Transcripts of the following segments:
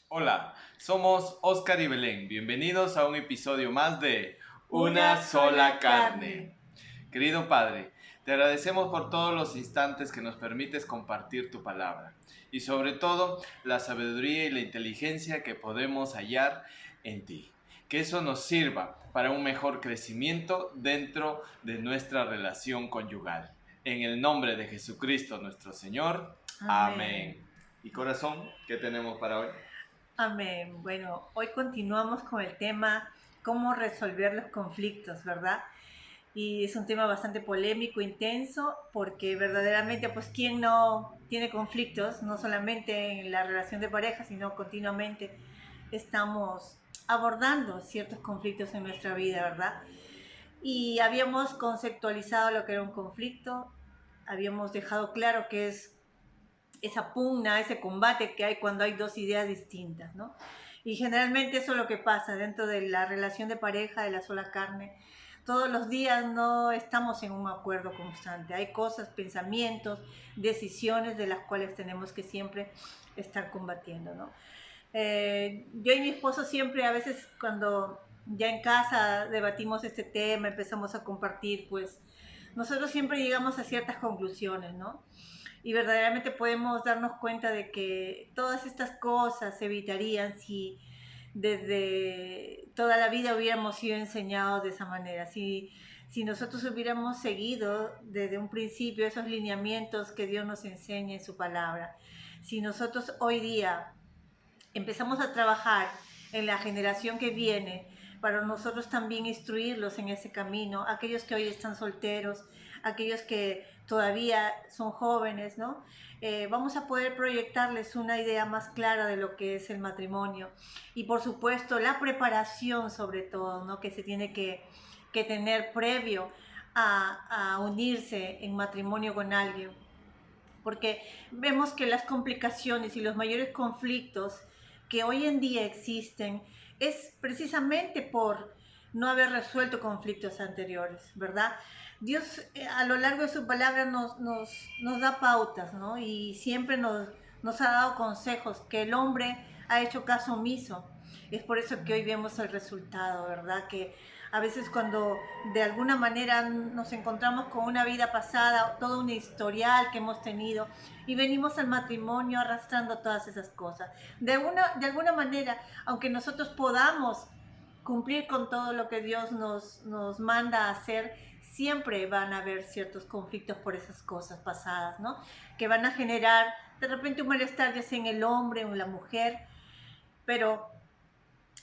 Hola, somos Oscar y Belén. Bienvenidos a un episodio más de Una Una sola sola carne. carne. Querido Padre, te agradecemos por todos los instantes que nos permites compartir tu palabra y sobre todo la sabiduría y la inteligencia que podemos hallar en ti. Que eso nos sirva para un mejor crecimiento dentro de nuestra relación conyugal. En el nombre de Jesucristo nuestro Señor. Amén. Amén. ¿Y corazón, qué tenemos para hoy? Amén. Bueno, hoy continuamos con el tema cómo resolver los conflictos, ¿verdad? Y es un tema bastante polémico, intenso, porque verdaderamente, pues, ¿quién no tiene conflictos? No solamente en la relación de pareja, sino continuamente estamos abordando ciertos conflictos en nuestra vida, ¿verdad? Y habíamos conceptualizado lo que era un conflicto, habíamos dejado claro que es esa pugna, ese combate que hay cuando hay dos ideas distintas, ¿no? Y generalmente eso es lo que pasa dentro de la relación de pareja, de la sola carne. Todos los días no estamos en un acuerdo constante. Hay cosas, pensamientos, decisiones de las cuales tenemos que siempre estar combatiendo, ¿no? Yo y mi esposo siempre, a veces cuando ya en casa debatimos este tema, empezamos a compartir, pues nosotros siempre llegamos a ciertas conclusiones, ¿no? Y verdaderamente podemos darnos cuenta de que todas estas cosas se evitarían si desde toda la vida hubiéramos sido enseñados de esa manera, si nosotros hubiéramos seguido desde un principio esos lineamientos que Dios nos enseña en su palabra, si nosotros hoy día empezamos a trabajar en la generación que viene, para nosotros también instruirlos en ese camino, aquellos que hoy están solteros, aquellos que todavía son jóvenes, ¿no? Vamos a poder proyectarles una idea más clara de lo que es el matrimonio y por supuesto la preparación sobre todo, ¿no? Que se tiene que tener previo a unirse en matrimonio con alguien, porque vemos que las complicaciones y los mayores conflictos que hoy en día existen es precisamente por no haber resuelto conflictos anteriores, ¿verdad? Dios a lo largo de su palabra nos da pautas, ¿no? Y siempre nos ha dado consejos que el hombre ha hecho caso omiso. Es por eso que hoy vemos el resultado, ¿verdad? Que a veces cuando de alguna manera nos encontramos con una vida pasada, todo un historial que hemos tenido y venimos al matrimonio arrastrando todas esas cosas. De alguna manera, aunque nosotros podamos cumplir con todo lo que Dios nos manda a hacer, siempre van a haber ciertos conflictos por esas cosas pasadas, ¿no? Que van a generar de repente un malestar ya sea en el hombre o en la mujer, pero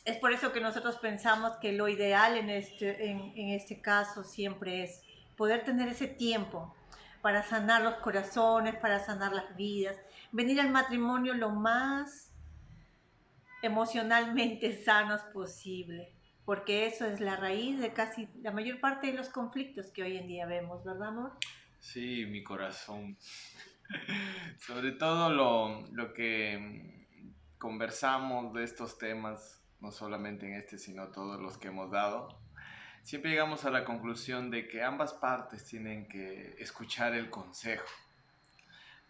es por eso que nosotros pensamos que lo ideal en este caso siempre es poder tener ese tiempo para sanar los corazones, para sanar las vidas, venir al matrimonio lo más emocionalmente sanos posible, porque eso es la raíz de casi la mayor parte de los conflictos que hoy en día vemos, ¿verdad, amor? Sí, mi corazón. Sobre todo lo que conversamos de estos temas, no solamente en este, sino todos los que hemos dado, siempre llegamos a la conclusión de que ambas partes tienen que escuchar el consejo.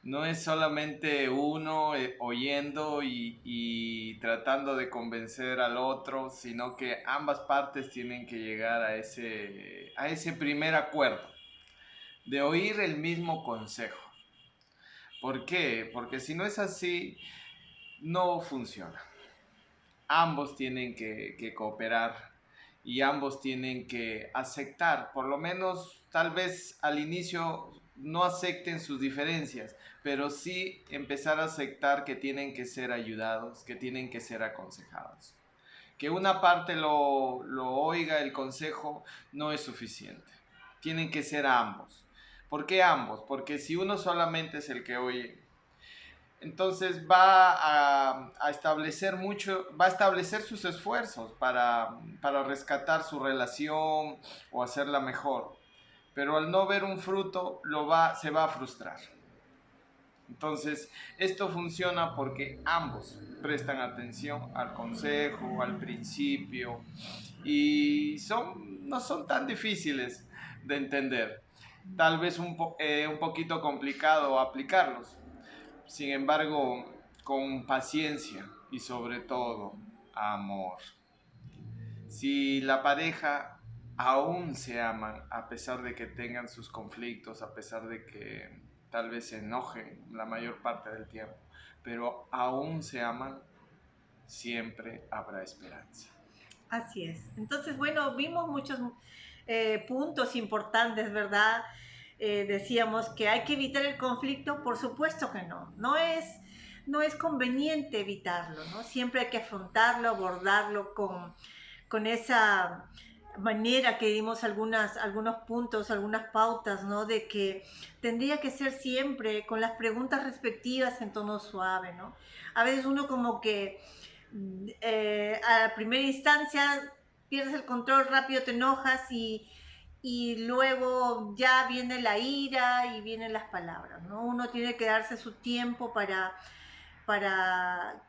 No es solamente uno oyendo y tratando de convencer al otro, sino que ambas partes tienen que llegar a ese primer acuerdo, de oír el mismo consejo. ¿Por qué? Porque si no es así, no funciona. Ambos tienen que cooperar y ambos tienen que aceptar, por lo menos tal vez al inicio no acepten sus diferencias, pero sí empezar a aceptar que tienen que ser ayudados, que tienen que ser aconsejados. Que una parte lo oiga el consejo no es suficiente. Tienen que ser ambos. ¿Por qué ambos? Porque si uno solamente es el que oye, entonces a establecer mucho, va a establecer sus esfuerzos para rescatar su relación o hacerla mejor. Pero al no ver un fruto, se va a frustrar. Entonces, esto funciona porque ambos prestan atención al consejo, al principio, y no son tan difíciles de entender. Tal vez un poquito complicado aplicarlos. Sin embargo, con paciencia y sobre todo amor. Si la pareja aún se aman, a pesar de que tengan sus conflictos, a pesar de que tal vez se enojen la mayor parte del tiempo, pero aún se aman, siempre habrá esperanza. Así es. Entonces, bueno, vimos muchos puntos importantes, ¿verdad? Decíamos que hay que evitar el conflicto, por supuesto que no. No es conveniente evitarlo, ¿no? Siempre hay que afrontarlo, abordarlo con esa manera que dimos algunos puntos, algunas pautas, ¿no? De que tendría que ser siempre con las preguntas respectivas en tono suave, ¿no? A veces uno como que a primera instancia pierdes el control, rápido te enojas y luego ya viene la ira y vienen las palabras, ¿no? Uno tiene que darse su tiempo para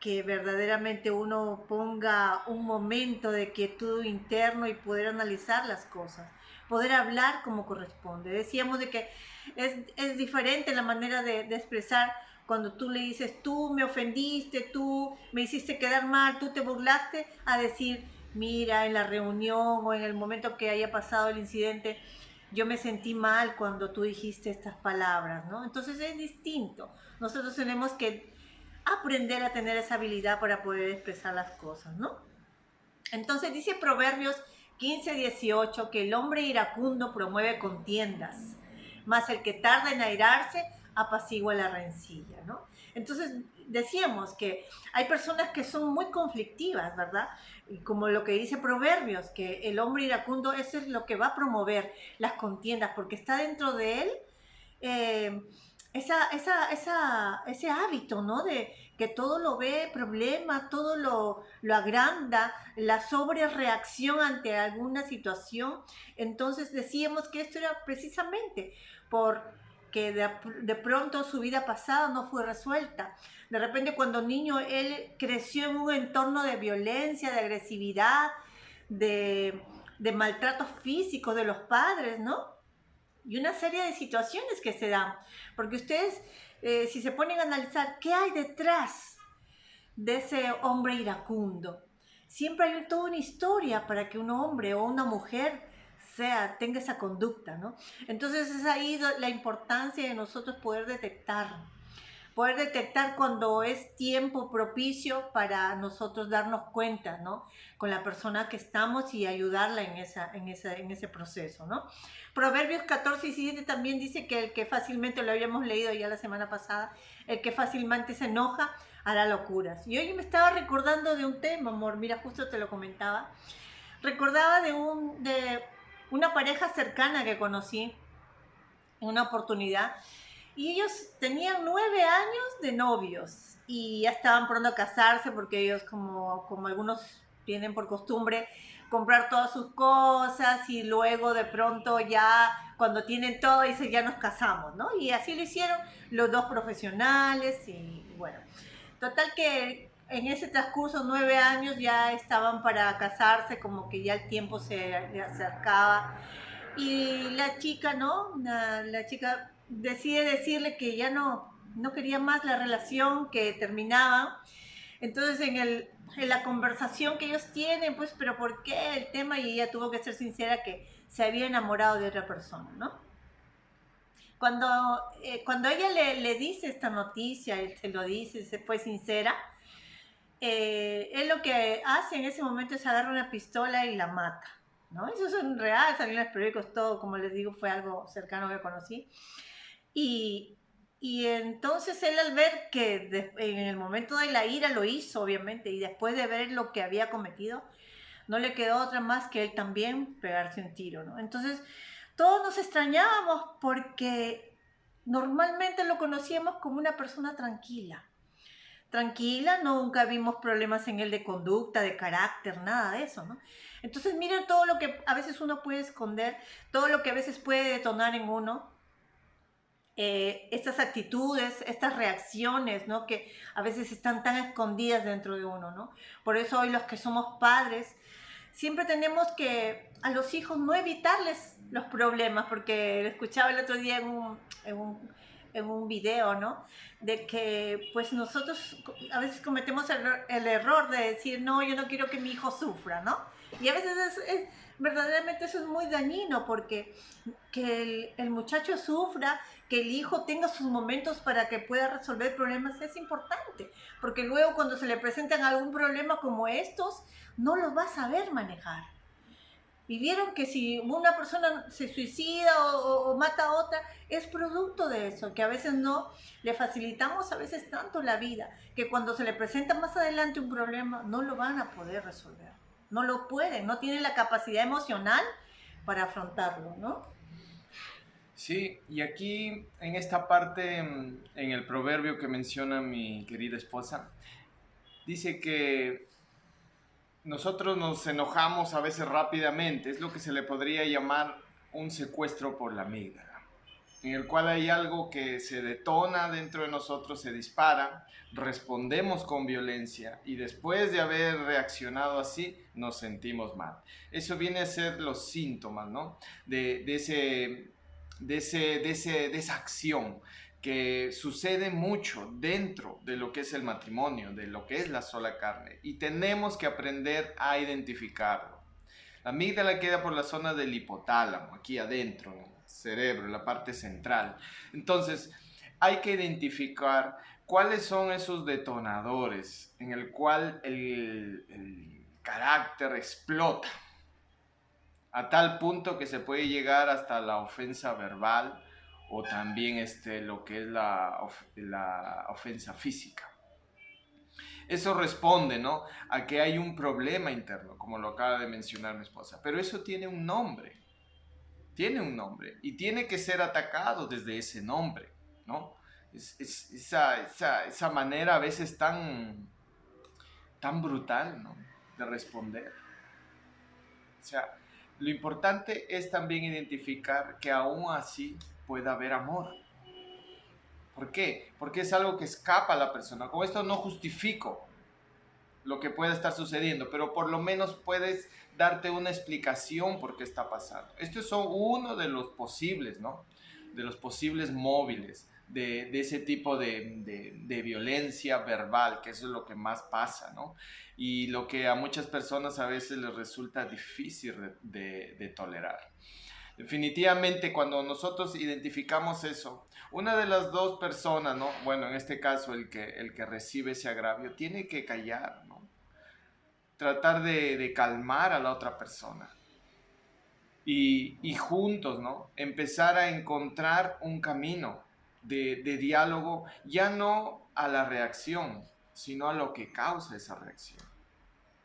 que verdaderamente uno ponga un momento de quietud interno y poder analizar las cosas, poder hablar como corresponde. Decíamos de que es diferente la manera de expresar cuando tú le dices, tú me ofendiste, tú me hiciste quedar mal, tú te burlaste, a decir, mira, en la reunión o en el momento que haya pasado el incidente, yo me sentí mal cuando tú dijiste estas palabras, ¿no? Entonces es distinto. Nosotros tenemos que aprender a tener esa habilidad para poder expresar las cosas, ¿no? Entonces dice Proverbios 15:18 que el hombre iracundo promueve contiendas, mas el que tarda en airarse apacigua la rencilla, ¿no? Entonces decíamos que hay personas que son muy conflictivas, ¿verdad? Y como lo que dice Proverbios, que el hombre iracundo eso es lo que va a promover las contiendas, porque está dentro de él eh, ese hábito, ¿no? De que todo lo ve problema, todo lo agranda, la sobrereacción ante alguna situación. Entonces decíamos que esto era precisamente porque de pronto su vida pasada no fue resuelta. De repente cuando niño él creció en un entorno de violencia, de agresividad, de maltrato físico de los padres, ¿no? Y una serie de situaciones que se dan. Porque ustedes, si se ponen a analizar qué hay detrás de ese hombre iracundo, siempre hay toda una historia para que un hombre o una mujer tenga esa conducta, ¿no? Entonces es ahí la importancia de nosotros poder detectar cuando es tiempo propicio para nosotros darnos cuenta, ¿no? Con la persona que estamos y ayudarla en ese proceso, ¿no? Proverbios 14:17 también dice que el que fácilmente, lo habíamos leído ya la semana pasada, el que fácilmente se enoja hará locuras. Y hoy me estaba recordando de un tema, amor, mira, justo te lo comentaba. Recordaba de una pareja cercana que conocí en una oportunidad y ellos tenían 9 años de novios y ya estaban pronto a casarse porque ellos como algunos tienen por costumbre comprar todas sus cosas y luego de pronto ya cuando tienen todo dicen ya nos casamos, ¿no? Y así lo hicieron los dos profesionales y bueno, total que en ese transcurso 9 años ya estaban para casarse, como que ya el tiempo se acercaba y la chica, ¿no? La chica decide decirle que ya no quería más la relación, que terminaba. Entonces en la conversación que ellos tienen, pues, pero ¿por qué el tema? Y ella tuvo que ser sincera que se había enamorado de otra persona, ¿no? Cuando, cuando ella le dice esta noticia, él se lo dice, se fue sincera, él lo que hace en ese momento es agarrar una pistola y la mata, ¿no? Eso es en real, salió en los periódicos, todo, como les digo, fue algo cercano que conocí. Y, y entonces él al ver que en el momento de la ira lo hizo, obviamente, y después de ver lo que había cometido, no le quedó otra más que él también pegarse un tiro, ¿no? Entonces todos nos extrañábamos porque normalmente lo conocíamos como una persona tranquila, nunca vimos problemas en él de conducta, de carácter, nada de eso, ¿no? Entonces miren todo lo que a veces uno puede esconder, todo lo que a veces puede detonar en uno, estas actitudes, estas reacciones, ¿no? Que a veces están tan escondidas dentro de uno, ¿no? Por eso hoy los que somos padres, siempre tenemos que a los hijos no evitarles los problemas, porque lo escuchaba el otro día en un video, ¿no? De que pues nosotros a veces cometemos el error de decir, no, yo no quiero que mi hijo sufra, ¿no? Y a veces verdaderamente eso es muy dañino porque que el muchacho sufra, que el hijo tenga sus momentos para que pueda resolver problemas es importante, porque luego cuando se le presentan algún problema como estos, no los va a saber manejar. Y vieron que si una persona se suicida o mata a otra, es producto de eso, que a veces no le facilitamos a veces tanto la vida, que cuando se le presenta más adelante un problema, no lo van a poder resolver. No lo pueden, no tienen la capacidad emocional para afrontarlo, ¿no? Sí, y aquí en esta parte, en el proverbio que menciona mi querida esposa, dice que nosotros nos enojamos a veces rápidamente, es lo que se le podría llamar un secuestro por la amígdala, en el cual hay algo que se detona dentro de nosotros, se dispara, respondemos con violencia y después de haber reaccionado así, nos sentimos mal. Eso viene a ser los síntomas, ¿no? De esa acción que sucede mucho dentro de lo que es el matrimonio, de lo que es la sola carne, y tenemos que aprender a identificarlo. La amígdala queda por la zona del hipotálamo, aquí adentro, en el cerebro, en la parte central. Entonces, hay que identificar cuáles son esos detonadores en el cual el carácter explota a tal punto que se puede llegar hasta la ofensa verbal o también lo que es la ofensa física. Eso responde, ¿no?, a que hay un problema interno, como lo acaba de mencionar mi esposa, pero eso tiene un nombre y tiene que ser atacado desde ese nombre, ¿no? Esa manera a veces tan brutal, ¿no?, de responder. O sea, lo importante es también identificar que aún así puede haber amor. ¿Por qué? Porque es algo que escapa a la persona. Con esto no justifico lo que pueda estar sucediendo, pero por lo menos puedes darte una explicación por qué está pasando. Estos son uno de los posibles, ¿no? De los posibles móviles de ese tipo de violencia verbal, que eso es lo que más pasa, ¿no? Y lo que a muchas personas a veces les resulta difícil de tolerar. Definitivamente, cuando nosotros identificamos eso, una de las dos personas, ¿no? Bueno, en este caso el que recibe ese agravio, tiene que callar, ¿no? Tratar de calmar a la otra persona. Y juntos, ¿no?, empezar a encontrar un camino de diálogo, ya no a la reacción, sino a lo que causa esa reacción.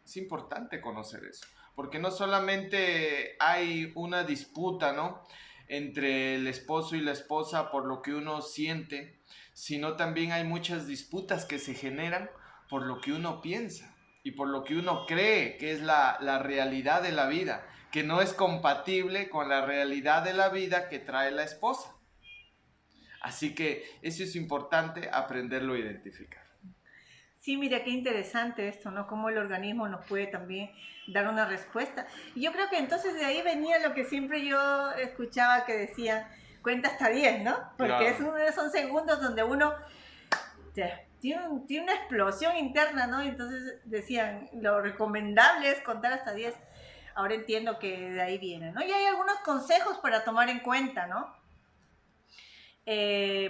Es importante conocer eso, porque no solamente hay una disputa, ¿no?, entre el esposo y la esposa por lo que uno siente, sino también hay muchas disputas que se generan por lo que uno piensa y por lo que uno cree que es la realidad de la vida, que no es compatible con la realidad de la vida que trae la esposa. Así que eso es importante aprenderlo a identificar. Sí, mira, qué interesante esto, ¿no? Cómo el organismo nos puede también dar una respuesta. Y yo creo que entonces de ahí venía lo que siempre yo escuchaba que decían, cuenta hasta 10, ¿no? Porque Claro. son segundos donde uno tiene una explosión interna, ¿no? Entonces decían, lo recomendable es contar hasta 10. Ahora entiendo que de ahí viene, ¿no? Y hay algunos consejos para tomar en cuenta, ¿no?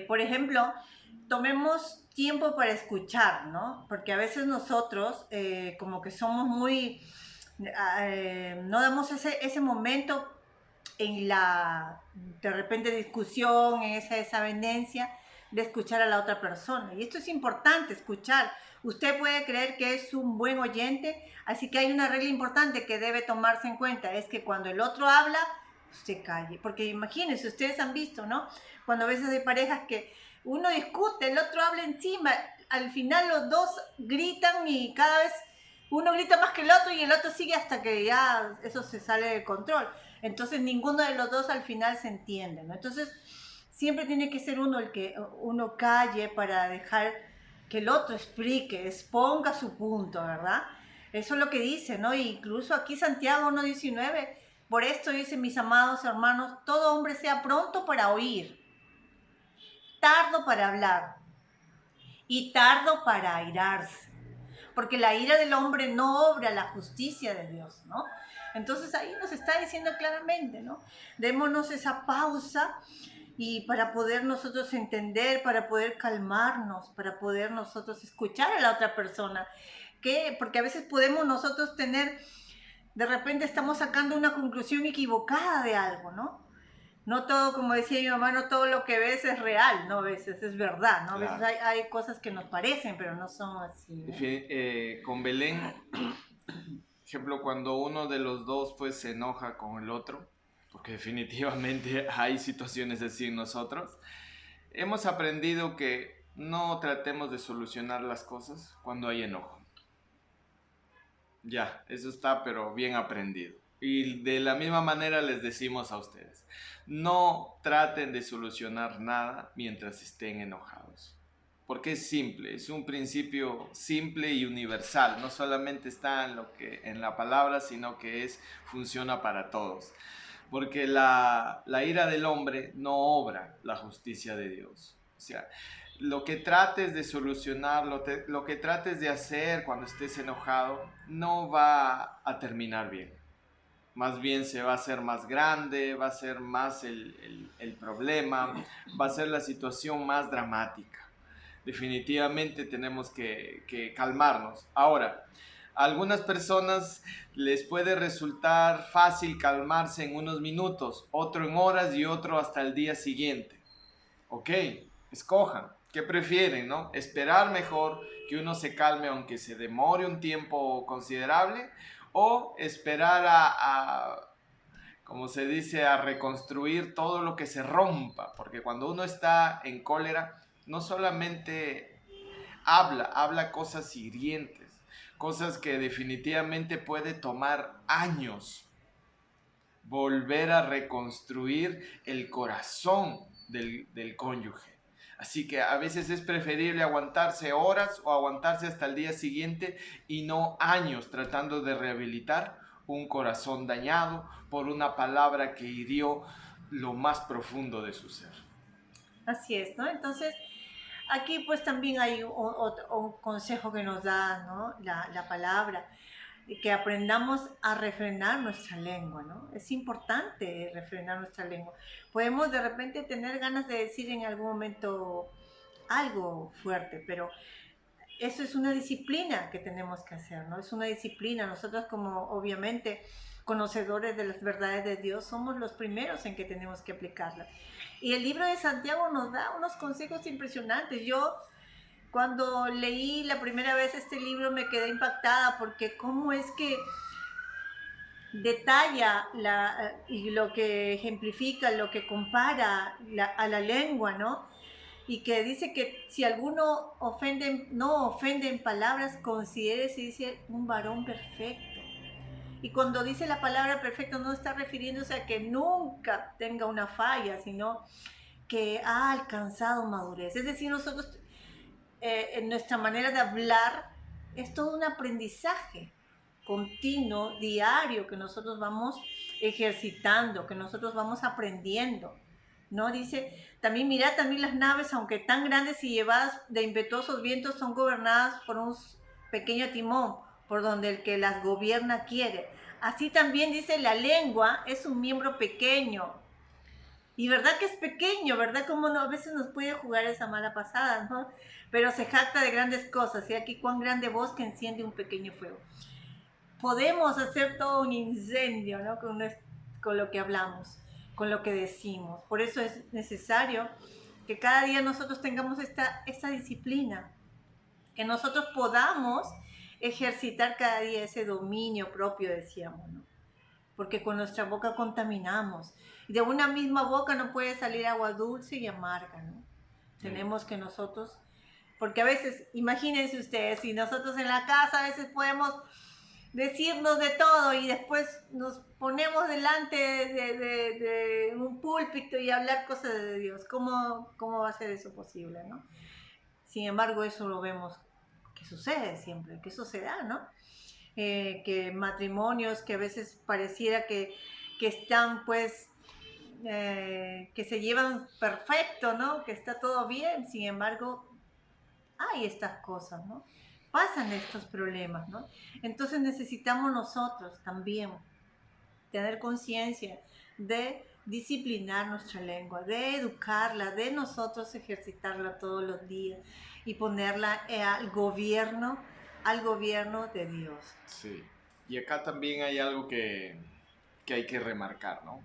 Por ejemplo, tomemos tiempo para escuchar, ¿no? Porque a veces nosotros como que somos muy, no damos ese momento en la, de repente, discusión, en esa desavenencia de escuchar a la otra persona. Y esto es importante, escuchar. Usted puede creer que es un buen oyente, así que hay una regla importante que debe tomarse en cuenta, es que cuando el otro habla, usted calle. Porque imagínense, ustedes han visto, ¿no? Cuando a veces hay parejas que uno discute, el otro habla encima, al final los dos gritan y cada vez uno grita más que el otro y el otro sigue hasta que ya eso se sale de control. Entonces ninguno de los dos al final se entiende, ¿no? Entonces siempre tiene que ser uno el que uno calle para dejar que el otro explique, exponga su punto, ¿verdad? Eso es lo que dice, ¿no? Incluso aquí Santiago 1:19, por esto dice, mis amados hermanos, todo hombre sea pronto para oír. tardo para hablar y tardo para airarse, porque la ira del hombre no obra la justicia de Dios, ¿no? Entonces ahí nos está diciendo claramente, ¿no? Démonos esa pausa y para poder nosotros entender, para poder calmarnos, para poder nosotros escuchar a la otra persona, que porque a veces podemos nosotros tener, de repente estamos sacando una conclusión equivocada de algo, ¿no? No todo, como decía mi mamá, no todo lo que ves es real, ¿no? A veces es verdad, ¿no? A veces Claro. hay cosas que nos parecen, pero no son así, ¿no? Con Belén, ejemplo, cuando uno de los dos pues se enoja con el otro, porque definitivamente hay situaciones así en nosotros, hemos aprendido que no tratemos de solucionar las cosas cuando hay enojo. Ya, eso está pero bien aprendido. Y de la misma manera les decimos a ustedes, no traten de solucionar nada mientras estén enojados. Porque es simple, es un principio simple y universal, no solamente está en la palabra, sino que funciona para todos. Porque la ira del hombre no obra la justicia de Dios. O sea, lo que trates de solucionar, lo que trates de hacer cuando estés enojado, no va a terminar bien. Más bien se va a hacer más grande, va a ser más el problema, va a ser la situación más dramática. Definitivamente tenemos que calmarnos. Ahora, a algunas personas les puede resultar fácil calmarse en unos minutos, otro en horas y otro hasta el día siguiente. Ok, escojan. ¿Qué prefieren, no? Esperar mejor que uno se calme aunque se demore un tiempo considerable o esperar como se dice, a reconstruir todo lo que se rompa, porque cuando uno está en cólera, no solamente habla cosas hirientes, cosas que definitivamente puede tomar años volver a reconstruir el corazón del cónyuge. Así que a veces es preferible aguantarse horas o aguantarse hasta el día siguiente y no años tratando de rehabilitar un corazón dañado por una palabra que hirió lo más profundo de su ser. Así es, ¿no? Entonces, aquí pues también hay un consejo que nos da, ¿no? La palabra, que aprendamos a refrenar nuestra lengua, ¿no? Es importante refrenar nuestra lengua. Podemos de repente tener ganas de decir en algún momento algo fuerte, pero eso es una disciplina que tenemos que hacer, ¿no? Es una disciplina. Nosotros como obviamente conocedores de las verdades de Dios somos los primeros en que tenemos que aplicarla. Y el libro de Santiago nos da unos consejos impresionantes. Yo cuando leí la primera vez este libro me quedé impactada porque cómo es que detalla y lo que ejemplifica, lo que compara a la lengua, ¿no? Y que dice que si alguno no ofende en palabras, considérese, dice, un varón perfecto. Y cuando dice la palabra perfecto no está refiriéndose a que nunca tenga una falla, sino que ha alcanzado madurez. Es decir, nosotros en nuestra manera de hablar es todo un aprendizaje continuo, diario, que nosotros vamos ejercitando, que nosotros vamos aprendiendo, ¿no? Dice, también mirad también las naves, aunque tan grandes y llevadas de impetuosos vientos, son gobernadas por un pequeño timón, por donde el que las gobierna quiere. Así también dice, la lengua es un miembro pequeño. Y verdad que es pequeño, ¿verdad? Como no, a veces nos puede jugar esa mala pasada, ¿no? Pero se jacta de grandes cosas. Y aquí cuán grande bosque enciende un pequeño fuego. Podemos hacer todo un incendio, ¿no? Con lo que hablamos, con lo que decimos. Por eso es necesario que cada día nosotros tengamos esta disciplina, que nosotros podamos ejercitar cada día ese dominio propio, decíamos, ¿no? Porque con nuestra boca contaminamos. Y de una misma boca no puede salir agua dulce y amarga, ¿no? Tenemos que nosotros, porque a veces, imagínense ustedes, si nosotros en la casa a veces podemos decirnos de todo y después nos ponemos delante de un púlpito y hablar cosas de Dios. ¿Cómo va a ser eso posible, no? Sin embargo, eso lo vemos que sucede siempre, que eso se da, ¿no? Que matrimonios que a veces pareciera que están pues que se llevan perfecto, ¿no? Que está todo bien, sin embargo, hay estas cosas, ¿no? Pasan estos problemas, ¿no? Entonces necesitamos nosotros también tener conciencia de disciplinar nuestra lengua, de educarla, de nosotros ejercitarla todos los días y ponerla al gobierno de Dios. Sí. Y acá también hay algo que hay que remarcar, ¿no?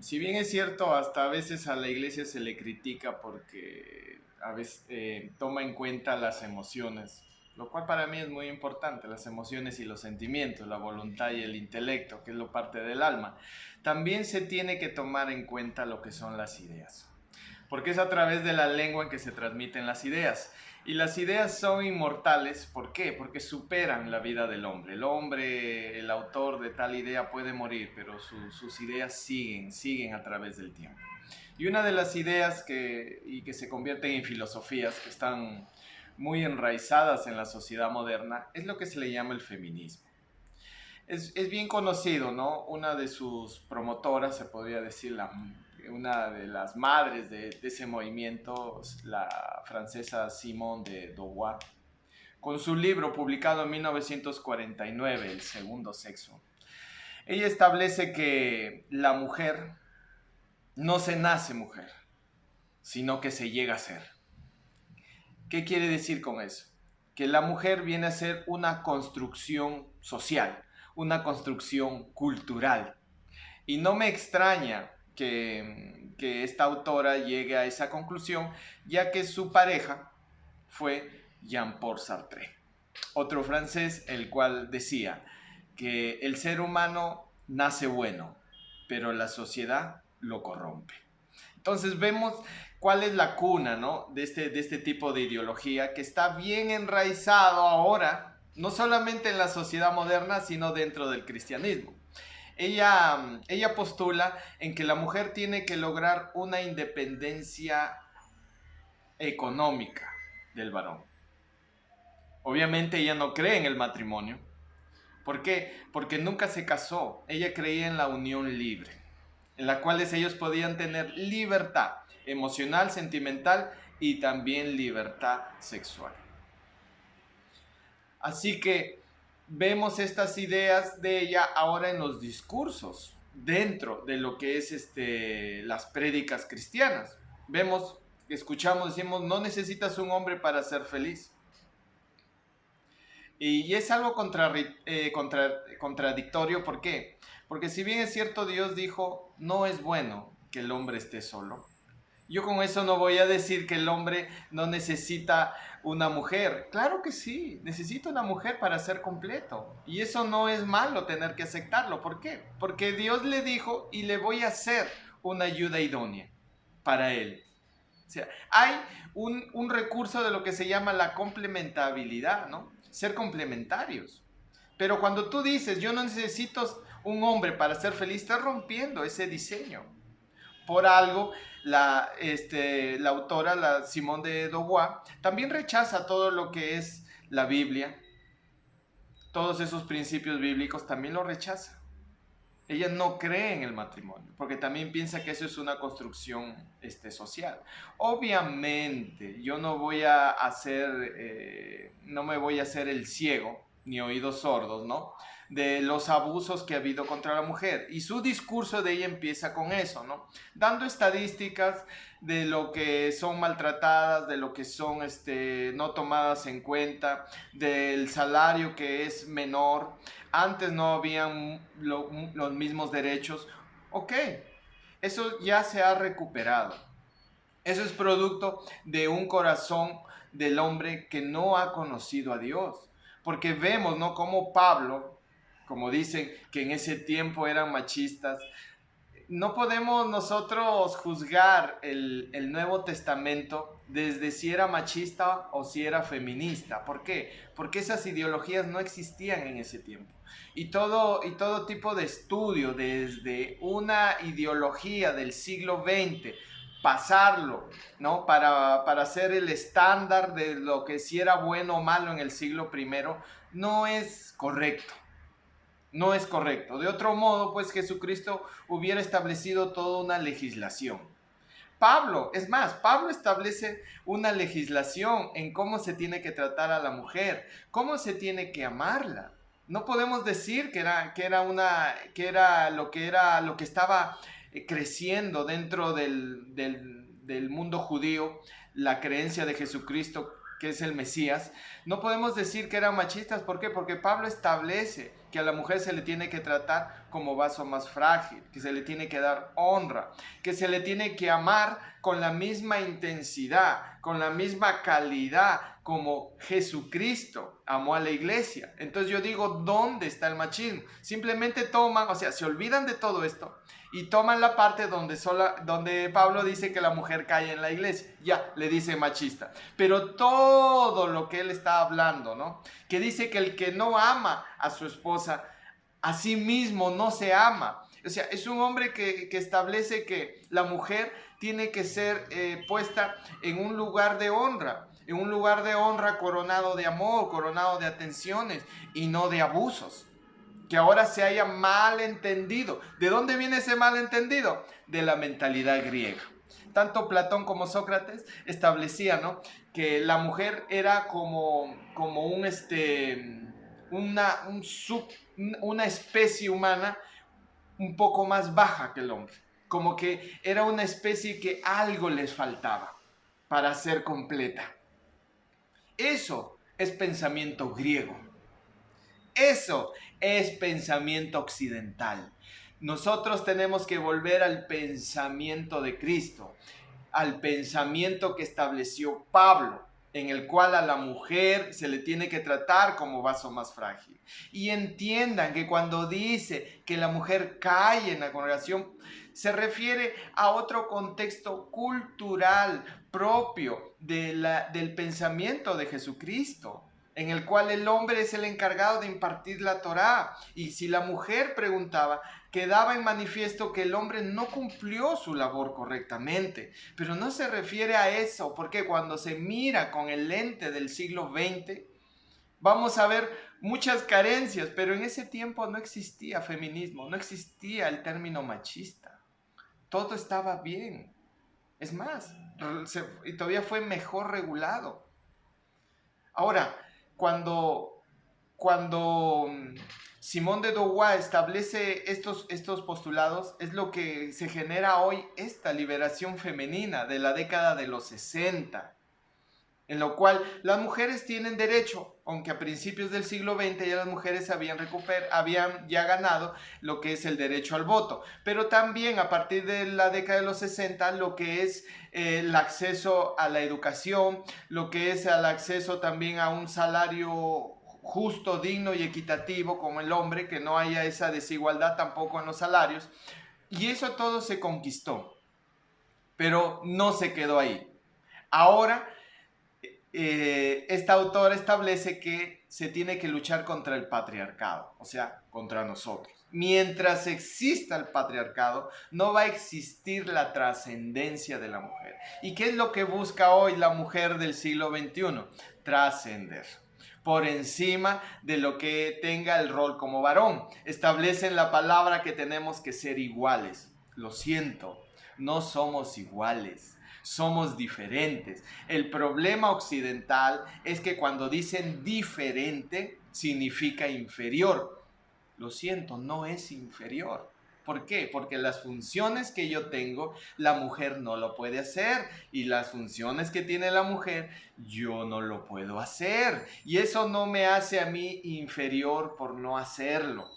Si bien es cierto, hasta a veces a la iglesia se le critica porque a veces toma en cuenta las emociones, lo cual para mí es muy importante, las emociones y los sentimientos, la voluntad y el intelecto, que es lo parte del alma. También se tiene que tomar en cuenta lo que son las ideas, porque es a través de la lengua en que se transmiten las ideas. Y las ideas son inmortales, ¿por qué? Porque superan la vida del hombre. El hombre, el autor de tal idea puede morir, pero sus ideas siguen a través del tiempo. Y una de las ideas que se convierten en filosofías, que están muy enraizadas en la sociedad moderna, es lo que se le llama el feminismo. Es bien conocido, ¿no? Una de sus promotoras, se podría decir, una de las madres de ese movimiento, la francesa Simone de Beauvoir, con su libro publicado en 1949, El segundo sexo. Ella establece que la mujer no se nace mujer, sino que se llega a ser. ¿Qué quiere decir con eso? Que la mujer viene a ser una construcción social, una construcción cultural. Y no me extraña que esta autora llegue a esa conclusión, ya que su pareja fue Jean-Paul Sartre, otro francés, el cual decía que el ser humano nace bueno, pero la sociedad lo corrompe. Entonces vemos cuál es la cuna, ¿no? de este tipo de ideología que está bien enraizado ahora, no solamente en la sociedad moderna, sino dentro del cristianismo. Ella postula en que la mujer tiene que lograr una independencia económica del varón. Obviamente ella no cree en el matrimonio. ¿Por qué? Porque nunca se casó. Ella creía en la unión libre, en la cual ellos podían tener libertad emocional, sentimental y también libertad sexual. Así que vemos estas ideas de ella ahora en los discursos, dentro de lo que es las prédicas cristianas. Vemos, escuchamos, decimos, no necesitas un hombre para ser feliz. Y es algo contradictorio, ¿por qué? Porque si bien es cierto, Dios dijo, no es bueno que el hombre esté solo. Yo con eso no voy a decir que el hombre no necesita una mujer. Claro que sí, necesita una mujer para ser completo. Y eso no es malo tener que aceptarlo. ¿Por qué? Porque Dios le dijo y le voy a hacer una ayuda idónea para él. O sea, hay un recurso de lo que se llama la complementabilidad, ¿no? Ser complementarios. Pero cuando tú dices, yo no necesito un hombre para ser feliz, estás rompiendo ese diseño. Por algo, la autora, la Simone de Beauvoir, también rechaza todo lo que es la Biblia. Todos esos principios bíblicos también lo rechaza. Ella no cree en el matrimonio, porque también piensa que eso es una construcción social. Obviamente, yo no voy a hacer, no me voy a hacer el ciego, ni oídos sordos, ¿no? De los abusos que ha habido contra la mujer. Y su discurso de ella empieza con eso, ¿no? Dando estadísticas de lo que son maltratadas, de lo que son no tomadas en cuenta, del salario que es menor. Antes no habían los mismos derechos. Ok, eso ya se ha recuperado. Eso es producto de un corazón del hombre que no ha conocido a Dios. Porque vemos, ¿no? Como Pablo, como dicen que en ese tiempo eran machistas, no podemos nosotros juzgar el Nuevo Testamento desde si era machista o si era feminista. ¿Por qué? Porque esas ideologías no existían en ese tiempo. Y todo tipo de estudio, desde una ideología del siglo XX, pasarlo, ¿no? Para hacer el estándar de lo que si era bueno o malo en el siglo I, no es correcto. No es correcto. De otro modo, pues Jesucristo hubiera establecido toda una legislación. Pablo, es más, Pablo establece una legislación en cómo se tiene que tratar a la mujer, cómo se tiene que amarla. No podemos decir que era lo que estaba creciendo dentro del mundo judío, la creencia de Jesucristo, que es el Mesías. No podemos decir que eran machistas. ¿Por qué? Porque Pablo establece que a la mujer se le tiene que tratar como vaso más frágil, que se le tiene que dar honra, que se le tiene que amar con la misma intensidad, con la misma calidad como Jesucristo amó a la iglesia. Entonces yo digo, ¿dónde está el machismo? Simplemente toman, o sea, se olvidan de todo esto y toman la parte donde Pablo dice que la mujer cae en la iglesia. Ya, le dice machista. Pero todo lo que él está hablando, ¿no? Que dice que el que no ama a su esposa, a sí mismo no se ama. O sea, es un hombre que establece que la mujer tiene que ser puesta en un lugar de honra. En un lugar de honra coronado de amor, coronado de atenciones y no de abusos. Que ahora se haya malentendido. ¿De dónde viene ese malentendido? De la mentalidad griega. Tanto Platón como Sócrates establecían, ¿no?, que la mujer era como una especie humana un poco más baja que el hombre. Como que era una especie que algo les faltaba para ser completa. Eso es pensamiento griego. Eso es pensamiento occidental. Nosotros tenemos que volver al pensamiento de Cristo, al pensamiento que estableció Pablo, en el cual a la mujer se le tiene que tratar como vaso más frágil. Y entiendan que cuando dice que la mujer cae en la congregación, se refiere a otro contexto cultural propio del pensamiento de Jesucristo, en el cual el hombre es el encargado de impartir la Torá. Y si la mujer preguntaba, quedaba en manifiesto que el hombre no cumplió su labor correctamente. Pero no se refiere a eso, porque cuando se mira con el lente del siglo XX, vamos a ver muchas carencias, pero en ese tiempo no existía feminismo, no existía el término machista. Todo estaba bien. Es más, y todavía fue mejor regulado. Ahora, cuando Simone de Beauvoir establece estos postulados, es lo que se genera hoy esta liberación femenina de la década de los 60, en lo cual las mujeres tienen derecho, aunque a principios del siglo XX ya las mujeres habían ya ganado lo que es el derecho al voto, pero también a partir de la década de los 60 lo que es el acceso a la educación, lo que es el acceso también a un salario justo, digno y equitativo como el hombre, que no haya esa desigualdad tampoco en los salarios, y eso todo se conquistó, pero no se quedó ahí. Ahora esta autora establece que se tiene que luchar contra el patriarcado, o sea, contra nosotros. Mientras exista el patriarcado, no va a existir la trascendencia de la mujer. ¿Y qué es lo que busca hoy la mujer del siglo XXI? Trascender por encima de lo que tenga el rol como varón. Establecen la palabra que tenemos que ser iguales. Lo siento, no somos iguales. Somos diferentes. El problema occidental es que cuando dicen diferente, significa inferior. Lo siento, no es inferior. ¿Por qué? Porque las funciones que yo tengo, la mujer no lo puede hacer. Y las funciones que tiene la mujer, yo no lo puedo hacer. Y eso no me hace a mí inferior por no hacerlo.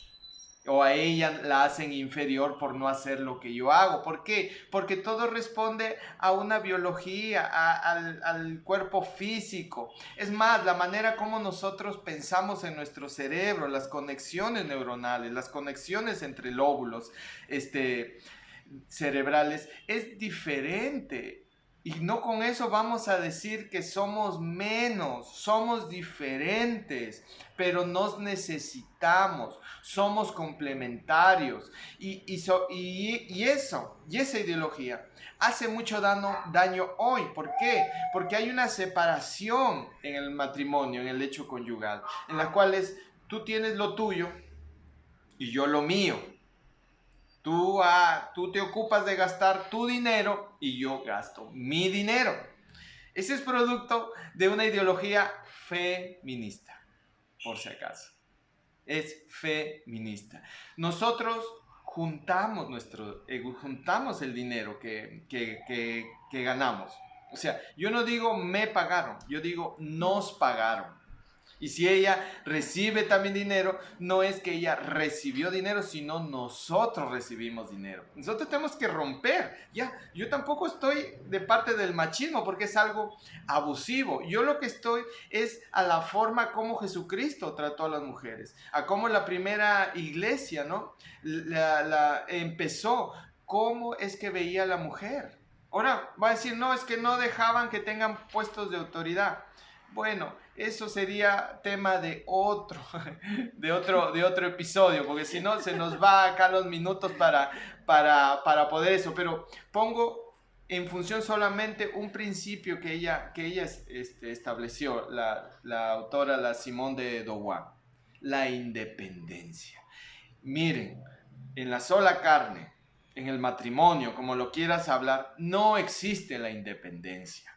O a ella la hacen inferior por no hacer lo que yo hago. ¿Por qué? Porque todo responde a una biología, al cuerpo físico. Es más, la manera como nosotros pensamos en nuestro cerebro, las conexiones neuronales, las conexiones entre lóbulos cerebrales, es diferente. Y no con eso vamos a decir que somos menos, somos diferentes, pero nos necesitamos, somos complementarios. Y esa ideología hace mucho daño hoy. ¿Por qué? Porque hay una separación en el matrimonio, en el hecho conyugal, en la cual tú tienes lo tuyo y yo lo mío. Tú te ocupas de gastar tu dinero y yo gasto mi dinero. Ese es producto de una ideología feminista, por si acaso. Es feminista. Nosotros juntamos el dinero que ganamos. O sea, yo no digo me pagaron, yo digo nos pagaron. Y si ella recibe también dinero, no es que ella recibió dinero, sino nosotros recibimos dinero. Nosotros tenemos que romper. Ya, yo tampoco estoy de parte del machismo porque es algo abusivo. Yo lo que estoy es a la forma como Jesucristo trató a las mujeres, a cómo la primera iglesia, ¿no? Empezó, cómo es que veía a la mujer. Ahora va a decir, no, es que no dejaban que tengan puestos de autoridad. Bueno, eso sería tema de otro, de otro episodio, porque si no se nos va acá los minutos para poder eso. Pero pongo en función solamente un principio que ella estableció, la autora, la Simone de Beauvoir, la independencia. Miren, en la sola carne, en el matrimonio, como lo quieras hablar, no existe la independencia.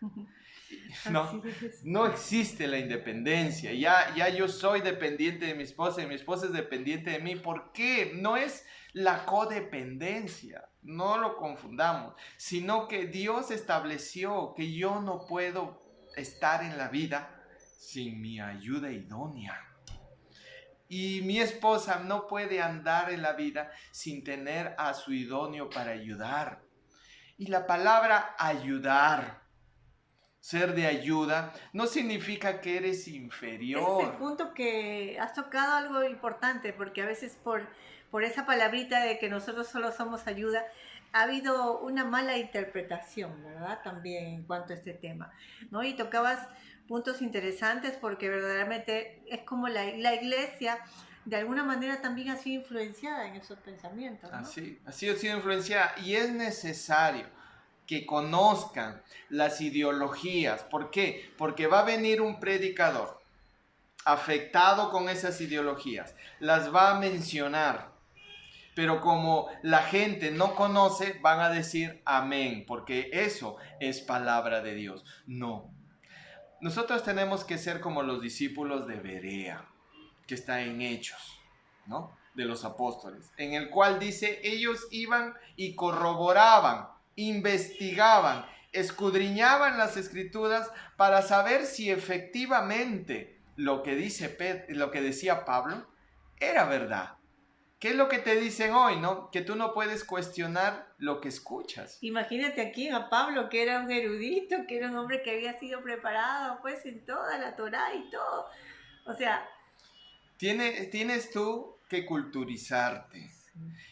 No, no existe la independencia. Ya yo soy dependiente de mi esposa y mi esposa es dependiente de mí. ¿Por qué? No es la codependencia, no lo confundamos, sino que Dios estableció que yo no puedo estar en la vida sin mi ayuda idónea. Y mi esposa no puede andar en la vida sin tener a su idóneo para ayudar. Y la palabra ayudar, ser de ayuda, no significa que eres inferior. Ese es el punto que has tocado algo importante, porque a veces por esa palabrita de que nosotros solo somos ayuda, ha habido una mala interpretación, ¿verdad? También en cuanto a este tema, ¿no? Y tocabas puntos interesantes porque verdaderamente es como la iglesia de alguna manera también ha sido influenciada en esos pensamientos, ¿no? Así, ha sido influenciada y es necesario que conozcan las ideologías. ¿Por qué? Porque va a venir un predicador afectado con esas ideologías, las va a mencionar, pero como la gente no conoce, van a decir amén, porque eso es palabra de Dios. No. Nosotros tenemos que ser como los discípulos de Berea, que está en Hechos, ¿no? De los apóstoles, en el cual dice, ellos iban y corroboraban, investigaban, escudriñaban las escrituras para saber si efectivamente lo que decía Pablo era verdad. ¿Qué es lo que te dicen hoy, no? Que tú no puedes cuestionar lo que escuchas. Imagínate aquí a Pablo, que era un erudito, que era un hombre que había sido preparado, pues, en toda la Torá y todo. O sea, tienes tú que culturizarte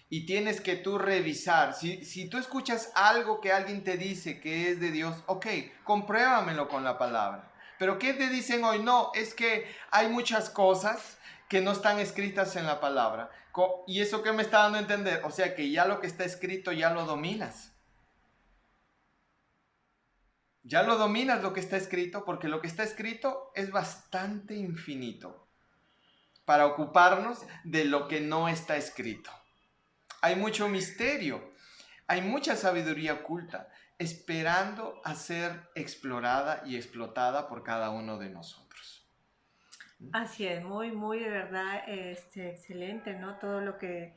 y tienes que tú revisar. Si tú escuchas algo que alguien te dice que es de Dios, ok, compruébamelo con la palabra. Pero ¿qué te dicen hoy? No, es que hay muchas cosas que no están escritas en la palabra. ¿Y eso qué me está dando a entender? O sea que ya lo que está escrito ya lo dominas. Ya lo dominas lo que está escrito, porque lo que está escrito es bastante infinito para ocuparnos de lo que no está escrito. Hay mucho misterio, hay mucha sabiduría oculta, esperando a ser explorada y explotada por cada uno de nosotros. Así es, muy, muy de verdad excelente, ¿no? Todo lo que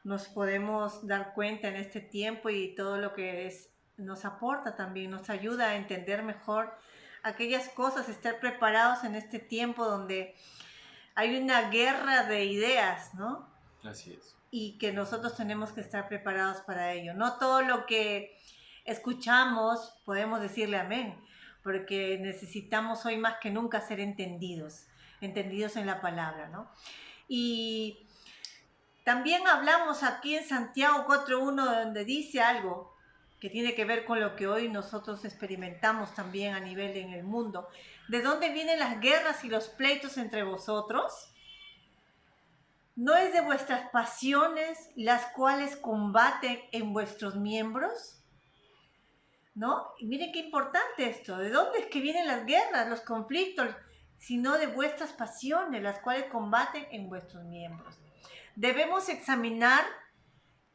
nos podemos dar cuenta en este tiempo y todo lo que nos aporta también, nos ayuda a entender mejor aquellas cosas, estar preparados en este tiempo donde hay una guerra de ideas, ¿no? Así es. Y que nosotros tenemos que estar preparados para ello. No todo lo que escuchamos podemos decirle amén, porque necesitamos hoy más que nunca ser entendidos en la palabra, ¿no? Y también hablamos aquí en Santiago 4.1, donde dice algo que tiene que ver con lo que hoy nosotros experimentamos también a nivel en el mundo. ¿De dónde vienen las guerras y los pleitos entre vosotros? ¿No es de vuestras pasiones las cuales combaten en vuestros miembros? ¿No? Y miren qué importante esto. ¿De dónde es que vienen las guerras, los conflictos? sino de vuestras pasiones, las cuales combaten en vuestros miembros. Debemos examinar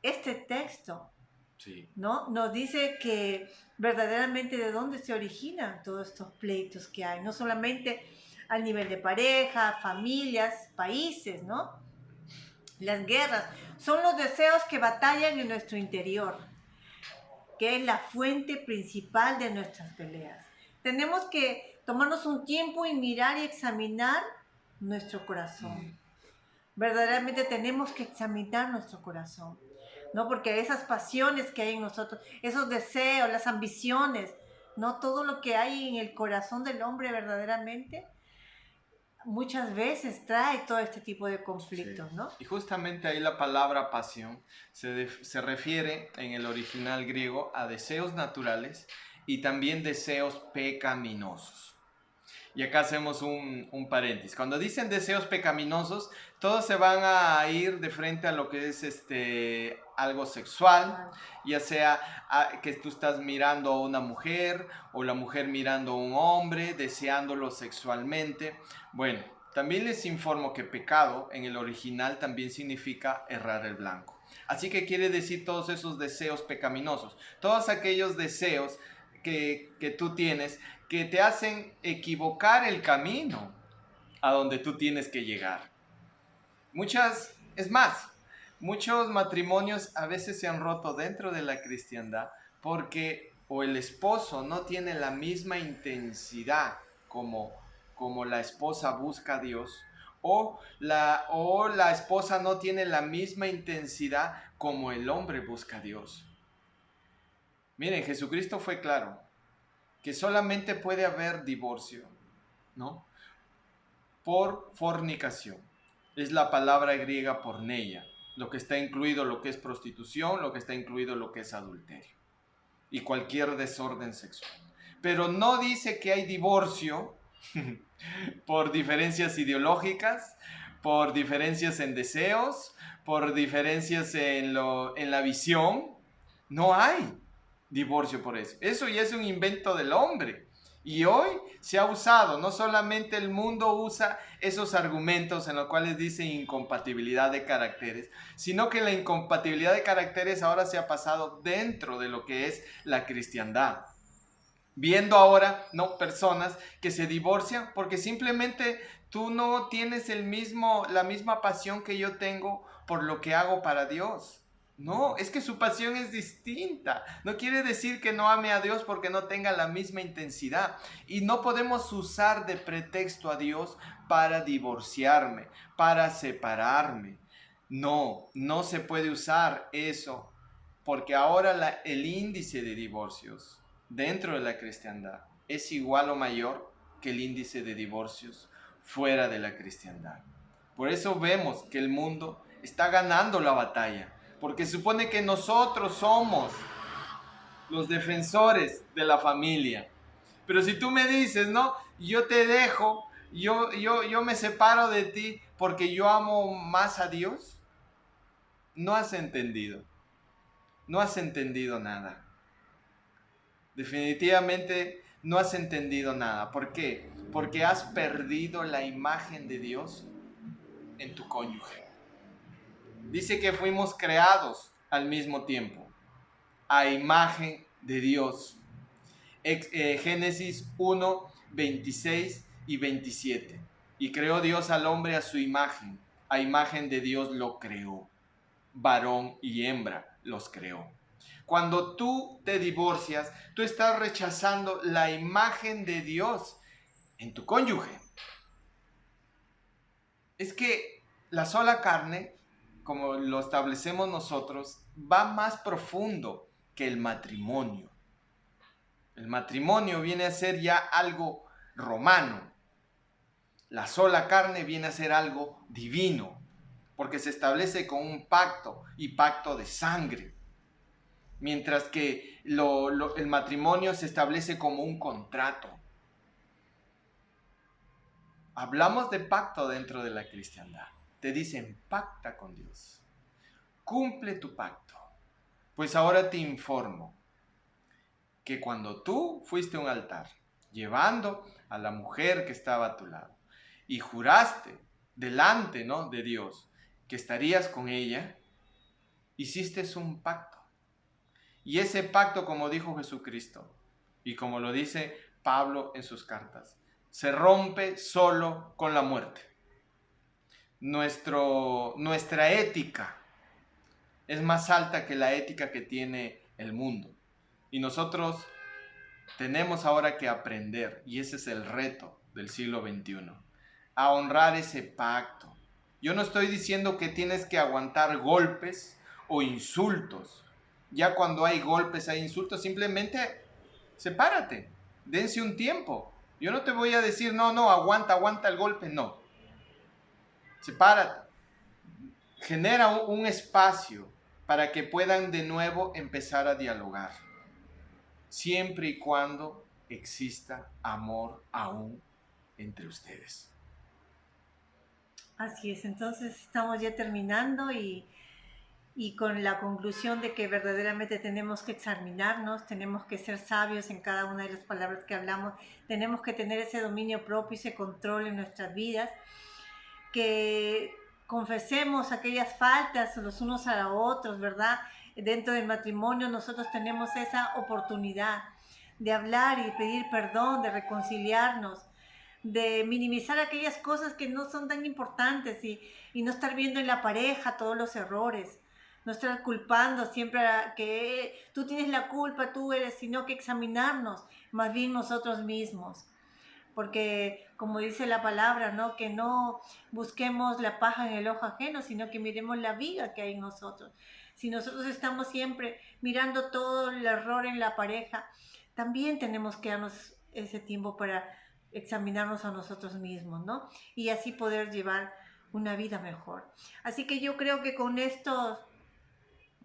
este texto, Sí. ¿no? Nos dice que verdaderamente de dónde se originan todos estos pleitos que hay, no solamente a nivel de pareja, familias, países, ¿no? Las guerras son los deseos que batallan en nuestro interior, que es la fuente principal de nuestras peleas. Tenemos que tomarnos un tiempo y mirar y examinar nuestro corazón. Verdaderamente tenemos que examinar nuestro corazón, ¿no? Porque esas pasiones que hay en nosotros, esos deseos, las ambiciones, ¿no? Todo lo que hay en el corazón del hombre verdaderamente, muchas veces trae todo este tipo de conflictos, Sí. ¿no? Y justamente ahí la palabra pasión se refiere en el original griego a deseos naturales y también deseos pecaminosos. Y acá hacemos un paréntesis. Cuando dicen deseos pecaminosos, todos se van a ir de frente a lo que es algo sexual, ya sea que tú estás mirando a una mujer o la mujer mirando a un hombre, deseándolo sexualmente. Bueno, también les informo que pecado en el original también significa errar el blanco. Así que quiere decir todos esos deseos pecaminosos, todos aquellos deseos que tú tienes que te hacen equivocar el camino a donde tú tienes que llegar. Es más, muchos matrimonios a veces se han roto dentro de la cristiandad porque o el esposo no tiene la misma intensidad como la esposa busca a Dios, o la esposa no tiene la misma intensidad como el hombre busca a Dios. Miren, Jesucristo fue claro que solamente puede haber divorcio, ¿no? Por fornicación. Es la palabra griega porneia, lo que está incluido lo que es prostitución, lo que está incluido lo que es adulterio y cualquier desorden sexual. Pero no dice que hay divorcio por diferencias ideológicas, por diferencias en deseos, por diferencias en la visión. No hay divorcio por eso. Eso ya es un invento del hombre. Y hoy se ha usado, no solamente el mundo usa esos argumentos en los cuales dice incompatibilidad de caracteres, sino que la incompatibilidad de caracteres ahora se ha pasado dentro de lo que es la cristiandad. Viendo ahora, no, personas que se divorcian porque simplemente tú no tienes la misma pasión que yo tengo por lo que hago para Dios. No, es que su pasión es distinta. No quiere decir que no ame a Dios porque no tenga la misma intensidad. Y no podemos usar de pretexto a Dios para divorciarme, para separarme. No, no se puede usar eso porque ahora el índice de divorcios dentro de la cristiandad es igual o mayor que el índice de divorcios fuera de la cristiandad. Por eso vemos que el mundo está ganando la batalla, porque supone que nosotros somos los defensores de la familia. Pero si tú me dices, no, yo te dejo, yo me separo de ti porque yo amo más a Dios, no has entendido. No has entendido nada. Definitivamente no has entendido nada. ¿Por qué? Porque has perdido la imagen de Dios en tu cónyuge. Dice que fuimos creados al mismo tiempo, a imagen de Dios. Génesis 1, 26 y 27. Y creó Dios al hombre a su imagen. A imagen de Dios lo creó. Varón y hembra los creó. Cuando tú te divorcias, tú estás rechazando la imagen de Dios en tu cónyuge. Es que la sola carne, como lo establecemos nosotros, va más profundo que el matrimonio. El matrimonio viene a ser ya algo romano. La sola carne viene a ser algo divino, porque se establece con un pacto y pacto de sangre. Mientras que el matrimonio se establece como un contrato. Hablamos de pacto dentro de la cristiandad. Te dicen, pacta con Dios. Cumple tu pacto. Pues ahora te informo que cuando tú fuiste a un altar, llevando a la mujer que estaba a tu lado. Y juraste delante, ¿no?, de Dios que estarías con ella, hiciste un pacto. Y ese pacto, como dijo Jesucristo, y como lo dice Pablo en sus cartas, se rompe solo con la muerte. Nuestra ética es más alta que la ética que tiene el mundo. Y nosotros tenemos ahora que aprender, y ese es el reto del siglo XXI, a honrar ese pacto. Yo no estoy diciendo que tienes que aguantar golpes o insultos. Ya cuando hay golpes, hay insultos, simplemente sepárate, dense un tiempo. Yo no te voy a decir, no, aguanta el golpe, no. Sepárate. Genera un espacio para que puedan de nuevo empezar a dialogar, siempre y cuando exista amor aún entre ustedes. Así es, entonces estamos ya terminando y con la conclusión de que verdaderamente tenemos que examinarnos, tenemos que ser sabios en cada una de las palabras que hablamos, tenemos que tener ese dominio propio, ese control en nuestras vidas, que confesemos aquellas faltas los unos a los otros, ¿verdad? Dentro del matrimonio nosotros tenemos esa oportunidad de hablar y pedir perdón, de reconciliarnos, de minimizar aquellas cosas que no son tan importantes y no estar viendo en la pareja todos los errores, no estar culpando siempre a que tú tienes la culpa, tú eres, sino que examinarnos más bien nosotros mismos. Porque como dice la palabra, ¿no?, que no busquemos la paja en el ojo ajeno, sino que miremos la viga que hay en nosotros. Si nosotros estamos siempre mirando todo el error en la pareja, también tenemos que darnos ese tiempo para examinarnos a nosotros mismos, ¿no? Y así poder llevar una vida mejor. Así que yo creo que con esto,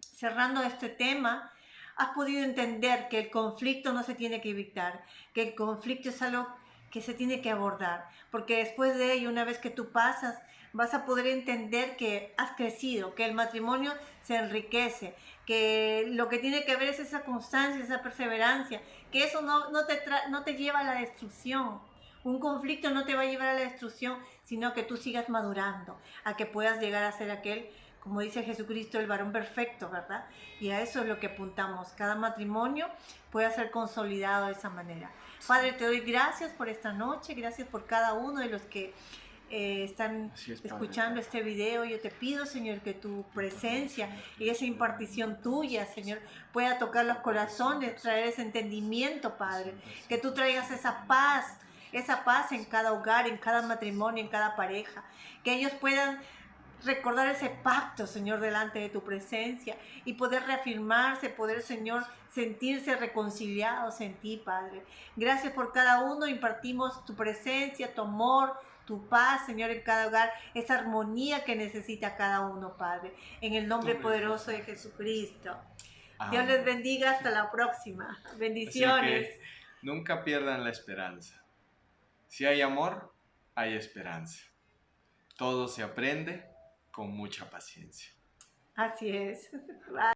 cerrando este tema, has podido entender que el conflicto no se tiene que evitar, que el conflicto es algo que se tiene que abordar, porque después de ello, una vez que tú pasas, vas a poder entender que has crecido, que el matrimonio se enriquece, que lo que tiene que haber es esa constancia, esa perseverancia, que eso no te lleva a la destrucción. Un conflicto no te va a llevar a la destrucción, sino que tú sigas madurando, a que puedas llegar a ser aquel, como dice Jesucristo, el varón perfecto, ¿verdad? Y a eso es lo que apuntamos. Cada matrimonio puede ser consolidado de esa manera. Padre, te doy gracias por esta noche, gracias por cada uno de los que están escuchando este video. Yo te pido, Señor, que tu presencia y esa impartición tuya, Señor, pueda tocar los corazones, traer ese entendimiento, Padre, que tú traigas esa paz en cada hogar, en cada matrimonio, en cada pareja, que ellos puedan recordar ese pacto, Señor, delante de tu presencia y poder reafirmarse, poder, Señor, sentirse reconciliados en ti, Padre. Gracias por cada uno, impartimos tu presencia, tu amor, tu paz, Señor, en cada hogar, esa armonía que necesita cada uno, Padre, en el nombre poderoso de Jesucristo. Dios les bendiga, hasta la próxima. Bendiciones. Así que nunca pierdan la esperanza. Si hay amor, hay esperanza. Todo se aprende con mucha paciencia. Así es.